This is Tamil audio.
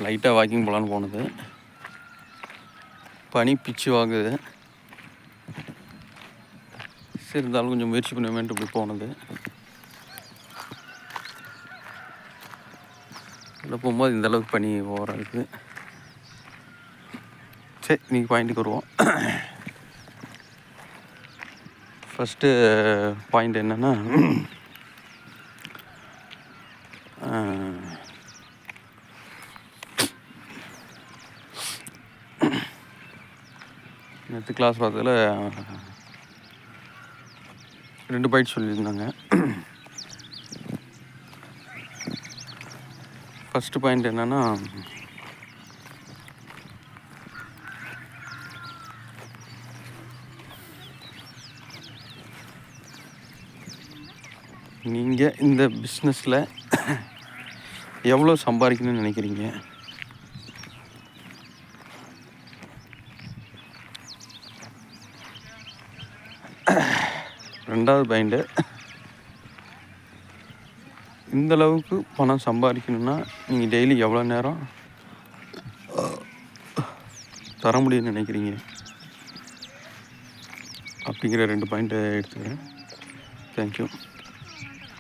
லைட்டாக வாக்கிங் போகலான்னு போனது, பனி பிச்சு வாங்குது. சரி இருந்தாலும் கொஞ்சம் முயற்சி பண்ணுவேன்ட்டு இப்படி போனது. இதில் போகும்போது இந்தளவுக்கு பனி ஓவராக இருக்குது. சரி இன்றைக்கி பாயிண்ட்டுக்கு வருவோம். ஃபஸ்ட்டு பாயிண்ட் என்னென்னா, நேற்று கிளாஸ் பார்த்ததில் 2 பாயிண்ட் சொல்லியிருந்தாங்க. ஃபஸ்ட்டு பாயிண்ட் என்னென்னா, நீங்கள் இந்த பிஸ்னஸில் எவ்வளோ சம்பாதிக்கணும்னு நினைக்கிறீங்க? ரெண்டாவது பாயிண்ட்டு, இந்தளவுக்கு பணம் சம்பாதிக்கணுன்னா நீங்கள் டெய்லி எவ்வளோ நேரம் தர முடியும்னு நினைக்கிறீங்க? அப்படிங்கிற 2 பாயிண்ட்டை எடுத்துக்கிறேன். தேங்க்யூ.